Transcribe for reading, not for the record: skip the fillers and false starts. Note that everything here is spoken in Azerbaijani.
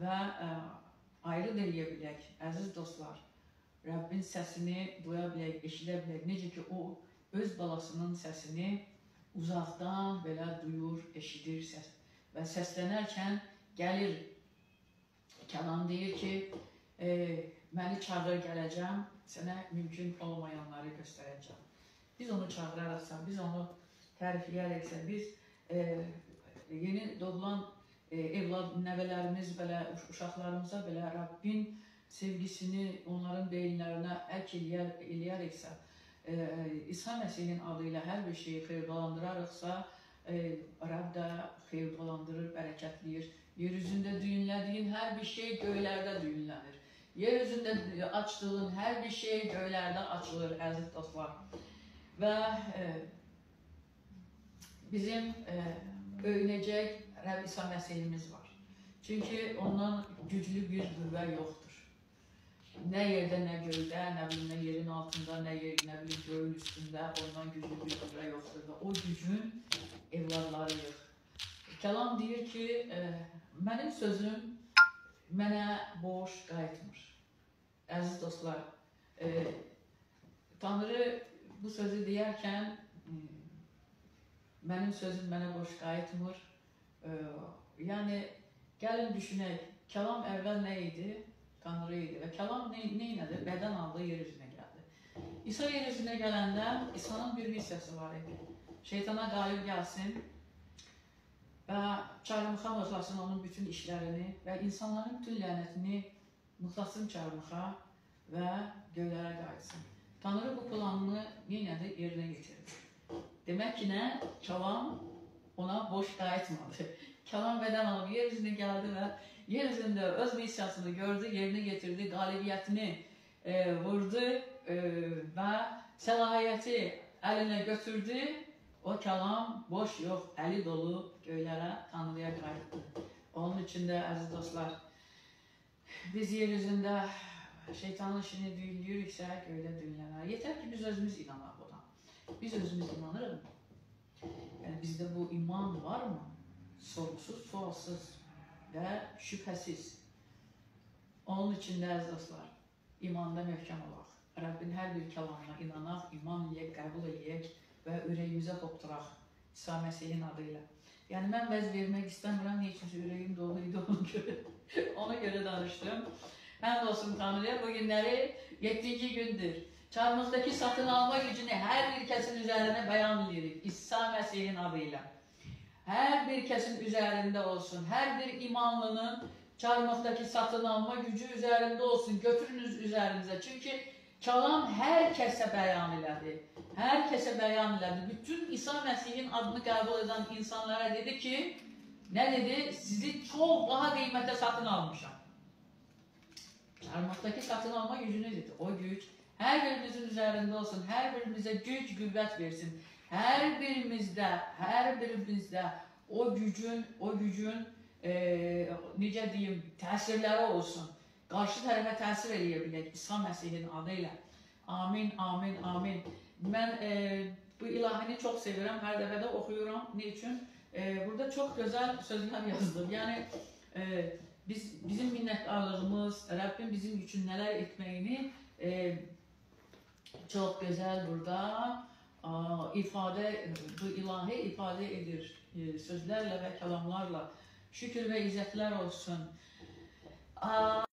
və ayrı deyə bilək, əziz dostlar, Rəbbin səsini duya bilək, eşidə bilək. Necə ki, o öz balasının səsini uzaqdan belə duyur, eşidir səs. Və səslənərkən gəlir, Kəlam deyir ki, məni çağır gələcəm, sənə mümkün olmayanları göstərəcəm. Biz onu çağıraraqsa, biz onu tərifləyərəksə, biz yeni doğulan evlad, nəvələrimiz belə, uşaqlarımıza belə Rəbbin sevgisini onların beyinlərinə ək eləyərəksə, İsa Məsihin adı ilə hər bir şeyi xeyirdalandırarıqsa, Rəbb də xeyirdalandırır, bərəkətləyir. Yer üzündə düyünlədiyin hər bir şey göylərdə düyünlənir. Yer üzündə açdığın hər bir şey göylərdə açılır, əziz dostlar. Və bizim öyünəcək Rəbb İsa Məsihimiz var. Çünki ondan güclü bir qüvvə yoxdur. Nə yerdə, nə göydə, nə bilim, yerin altında, nə bilim, göyün üstündə ondan güclü bir qüvvə yoxdur. Və o gücün evladlarıyıq. Kəlam deyir ki, mənim sözüm mənə boş qayıtmır. Əziz dostlar, Tanrı bu sözü deyərkən, mənim sözüm mənə boş qayıtmır. Yəni, gəlin düşünək, kəlam əvvəl nə idi? Tanrı idi və kəlam nə idi? Bədən aldı, yer üzünə gəldi. İsa yer üzünə gələndə, İsa'nın bir missiyası var idi. Şeytana qalib gəlsin və çarmıxa mıxlasın onun bütün işlərini və insanların bütün lənətini mıxlasın çarmıxa və göylərə qayıtsın. Tanrı bu planını yenədə yerinə getirdi. Demək ki, nə? Kəlam ona boş qayıtmadı. Kəlam bədən alıb yer üzünə gəldi və yer üzündə öz missiyasını gördü, yerinə getirdi, qalibiyyətini vurdu və səlahiyyəti əlinə götürdü. O kəlam boş yox, əli dolu göylərə, Tanrıya qayıtdı. Onun üçün də, əziz dostlar, biz yer üzündə şeytanın işini düyünləyiriksə, göydə düyünlənər. Yetər ki, biz özümüz inanaq buna. Biz özümüz inanırıq mı? Yəni, bizdə bu iman var mı? Sorğusuz, sualsız və şübhəsiz. Onun üçün də, əziz dostlar, imanda möhkəm olaq. Rəbbin hər bir kəlamına inanaq, iman eləyək, qəbul eləyək və ürəyimizə hopturaq İsa Məsihin adı ilə. Yəni, mən vəz vermək istəmirəm, neyçinsə ürəyim dolu idi ona görə danışdım. Həmd olsun Tanrıya, bu günləri 7-ci gündür. Çarmıqdakı satın alma gücünü hər bir kəsin üzərində bəyan edirik, İsa Məsihin adı ilə. Hər bir kəsin üzərində olsun, hər bir imanlının çarmıqdakı satın alma gücü üzərində olsun, götürünüz üzərinizə. Çünki kəlam hər kəsə bəyan elədi. Hər kəsə bəyan elədi. Bütün İsa Məsihin adını qəbul edən insanlara dedi ki, nə dedi? Sizi çox daha qiymətə satın almışam. Çarmıqdakı satın alma gücünü dedi. O güc hər birimizin üzərində olsun. Hər birimizə güc, qüvvət versin. Hər birimizdə o gücün necə deyim, təsirləri olsun. Qarşı tərəfə təsir eləyə bilək İsa Məsihin adı ilə. Amin, amin, amin. Mən bu ilahini çox sevirəm, hər dəfə də oxuyuram. Ne üçün? Burada çox gözəl sözlər yazılır. Yəni, bizim minnətdarlığımız, Rəbbin bizim üçün nələr etməyini çox gözəl burada bu ilahi ifadə edir sözlərlə və kəlamlarla. Şükür və izzətlər olsun.